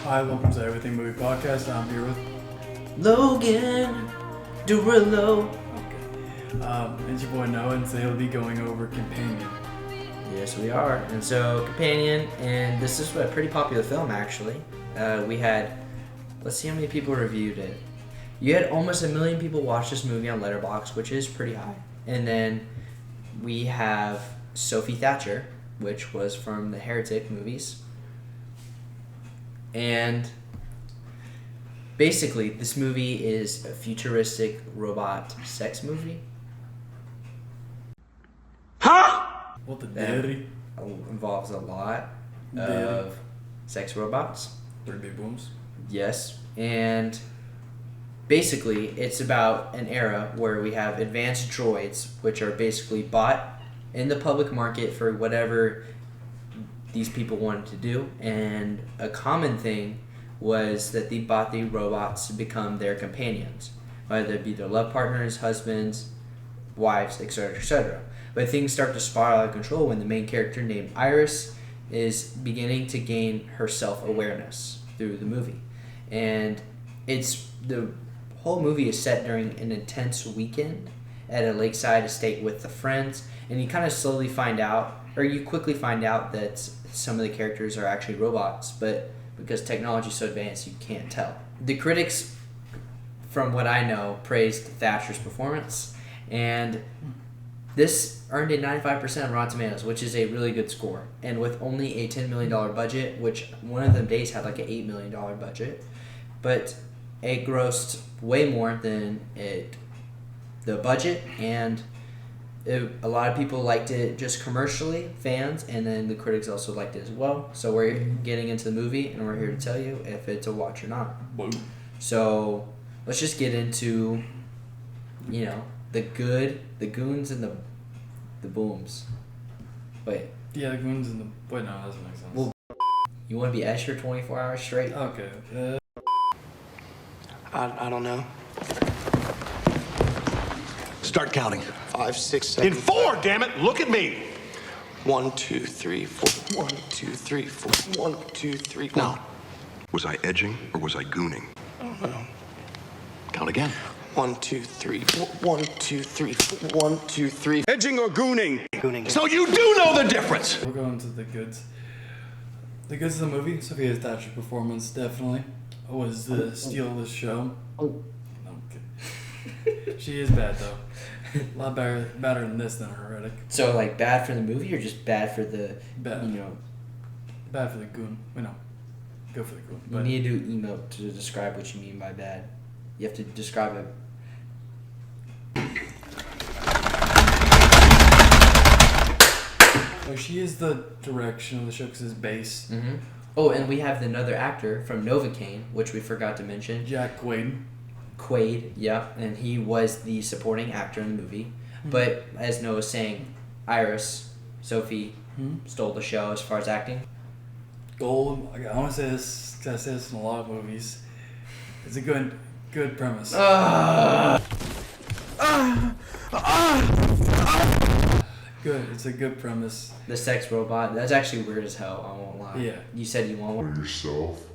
Hi, welcome to Everything Movie Podcast. I'm here with Logan Durillo. Okay. It's your boy Noah, and today we'll be going over Companion. Yes, we are. And so, Companion, and this is a pretty popular film, actually. We had, let's see how many people reviewed it. You had almost 1 million people watch this movie on Letterboxd, which is pretty high. And then we have Sophie Thatcher, which was from the Heretic movies. And basically, this movie is a futuristic robot sex movie. Huh? What the daddy? Involves a lot of sex robots. Pretty big booms. Yes. And basically, it's about an era where we have advanced droids, which are basically bought in the public market for whatever these people wanted to do. And a common thing was that they bought the robots to become their companions, whether it be their love partners, husbands, wives, etc., etc. But things start to spiral out of control when the main character named Iris is beginning to gain her self-awareness through the movie. And the whole movie is set during an intense weekend at a lakeside estate with the friends, and you kind of slowly find out, or you quickly find out that some of the characters are actually robots, but because technology is so advanced, you can't tell. The critics, from what I know, praised Thatcher's performance, and this earned a 95% on Rotten Tomatoes, which is a really good score. And with only a $10 million budget, which one of them days had like an $8 million budget, but it grossed way more than the budget, and a lot of people liked it just commercially, fans, and then the critics also liked it as well. So we're getting into the movie, and we're here to tell you if it's a watch or not. Boom. So let's just get into, the good, the goons, and the booms. Wait. Yeah, the goons and the... Wait, no, that doesn't make sense. Well, you want to be Escher 24 hours straight? Okay. I don't know. Start counting. 5, 6, 7. In 4, damn it! Look at me! 1, 2, 3, 4. 1, 2, 3, 4. 1, 2, 3, 4. Now, was I edging or was I gooning? I don't know. Count again. 1, 2, 3, 4. 1, 2, 3, 4. 1, 2, 3. Edging or gooning? Gooning. So you do know the difference! We'll go into the goods. The goods of the movie, Sophie Thatcher's performance definitely was the steal of the show. No, okay. She is bad though. A lot better than this than Heretic. So, like, bad for the movie or just bad for the, Bad for the goon. No, go for the goon. You need to do emote to describe what you mean by bad. You have to describe it. So she is the direction of the show because it's base. Mm-hmm. Oh, and we have another actor from Novocaine, which we forgot to mention. Jack Quaid. Quaid, yeah, and he was the supporting actor in the movie. Mm-hmm. But as Noah was saying, Iris, Sophie, stole the show as far as acting. Gold. I want to say this because I say this in a lot of movies. It's a good premise. Good. It's a good premise. The sex robot. That's actually weird as hell. I won't lie. Yeah. You said you want one. Yourself?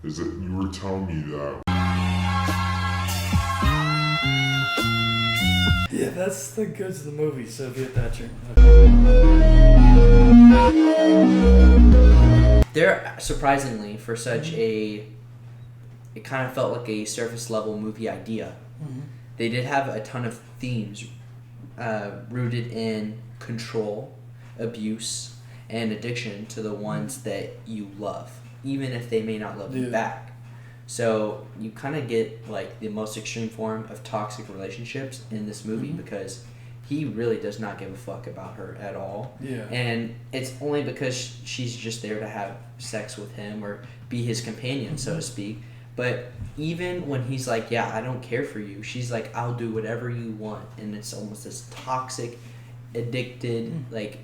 Is that you were telling me that? Yeah, that's the goods of the movie, Sophie Thatcher. They're surprisingly for such it kind of felt like a surface level movie idea. Mm-hmm. They did have a ton of themes rooted in control, abuse, and addiction to the ones that you love, even if they may not love you back. So you kind of get like the most extreme form of toxic relationships in this movie because he really does not give a fuck about her at all. Yeah. And it's only because she's just there to have sex with him or be his companion, so to speak. But even when he's like, yeah, I don't care for you, she's like, I'll do whatever you want. And it's almost this toxic, addicted, like,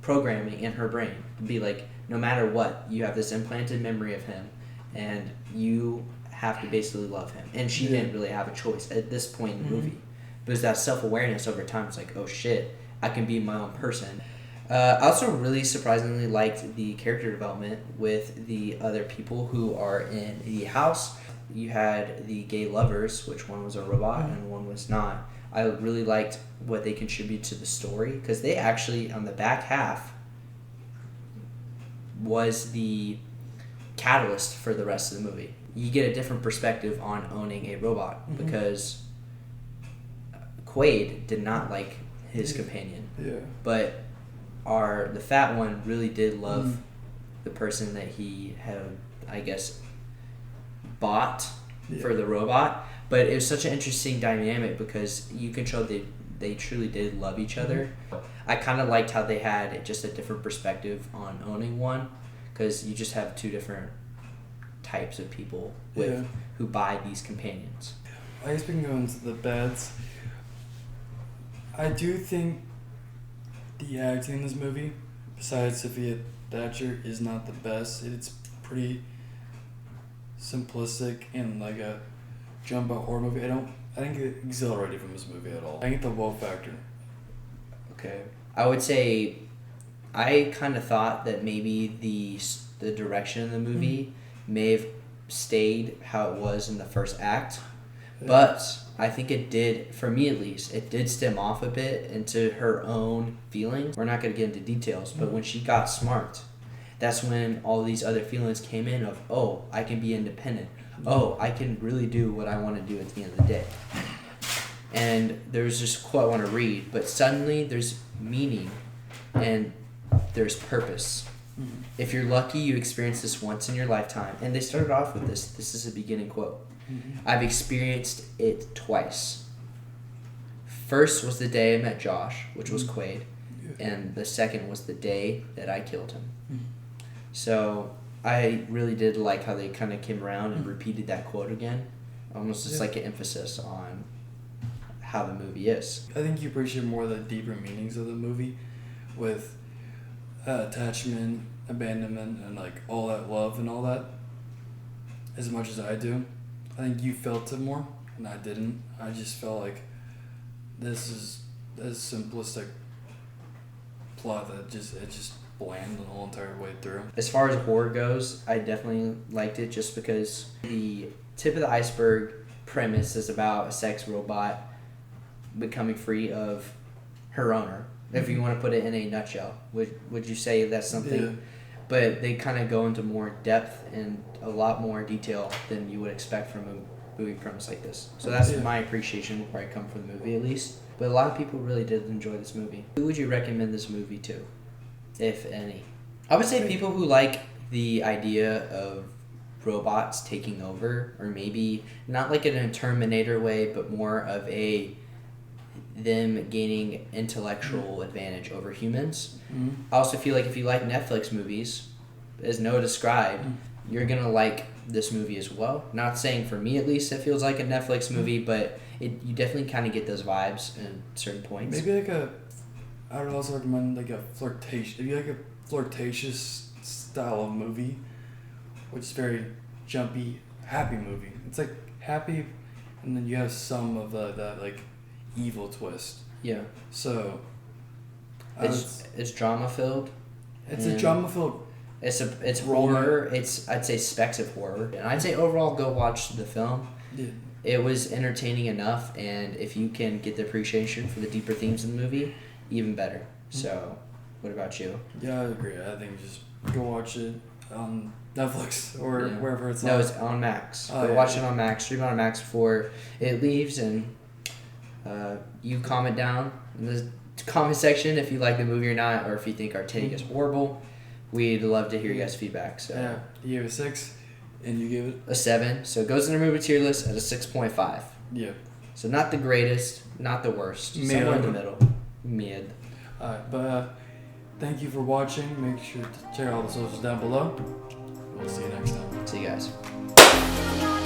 programming in her brain. To be like, no matter what, you have this implanted memory of him, and you have to basically love him. And she didn't really have a choice at this point in the movie. But it's that self-awareness over time. It's like, oh shit, I can be my own person. I also really surprisingly liked the character development with the other people who are in the house. You had the gay lovers, which one was a robot and one was not. I really liked what they contribute to the story because they actually, on the back half, was the catalyst for the rest of the movie. You get a different perspective on owning a robot because Quaid did not like his companion. Yeah. But the fat one really did love the person that he had, I guess, bought for the robot. But it was such an interesting dynamic because you can show they truly did love each other. I kind of liked how they had just a different perspective on owning one because you just have two different types of people who buy these companions. I guess we can go into the bads. I do think the acting in this movie, besides Sophie Thatcher, is not the best. It's pretty simplistic and like a jump out horror movie. I think it exhilarated from this movie at all. I think the wow factor. Okay. I would say I kind of thought that maybe the direction of the movie may have stayed how it was in the first act, but I think it did, for me at least, it did stem off a bit into her own feelings. We're not going to get into details, but when she got smart, that's when all these other feelings came in of, oh, I can be independent. Oh, I can really do what I want to do at the end of the day. And there's this quote I want to read, but suddenly there's meaning and there's purpose. If you're lucky, you experience this once in your lifetime. And they started off with this. This is a beginning quote. I've experienced it twice. First was the day I met Josh, which was Quaid. And the second was the day that I killed him. So I really did like how they kind of came around and repeated that quote again. Almost just like an emphasis on how the movie is. I think you appreciate more the deeper meanings of the movie with attachment, abandonment, and like all that love and all that. As much as I do, I think you felt it more, and I didn't. I just felt like this is a simplistic plot that it just bland the whole entire way through. As far as horror goes, I definitely liked it just because the tip of the iceberg premise is about a sex robot becoming free of her owner. If you want to put it in a nutshell, would you say that's something? Yeah. But they kind of go into more depth and a lot more detail than you would expect from a movie premise like this. So that's my appreciation where I come from the movie, at least. But a lot of people really did enjoy this movie. Who would you recommend this movie to, if any? I would say people who like the idea of robots taking over, or maybe not like in a Terminator way, but more of them gaining intellectual advantage over humans. I also feel like if you like Netflix movies, as Noah described, you're going to like this movie as well. Not saying for me at least it feels like a Netflix movie, but you definitely kind of get those vibes at certain points. Maybe I would also recommend like a flirtation. If you like a flirtatious style of movie, which is very jumpy, happy movie. It's like happy, and then you have some of that like evil twist. Yeah. So it's drama filled. It's a drama filled. It's horror. I'd say specks of horror, and I'd say overall go watch the film. Yeah. It was entertaining enough, and if you can get the appreciation for the deeper themes in the movie, even better. So, what about you? Yeah, I agree. I think just go watch it on Netflix or wherever it's on. No, it's on Max. Go watch it on Max. Stream it on Max before it leaves, and you comment down in the comment section if you like the movie or not, or if you think our take is horrible. We'd love to hear you guys' feedback. So yeah, you gave it 6, and you gave it a 7. So it goes in the movie tier list at a 6.5. Yeah. So not the greatest, not the worst. Somewhere in the middle. Mid. Alright, but thank you for watching. Make sure to check out all the socials down below. We'll see you next time. See you guys.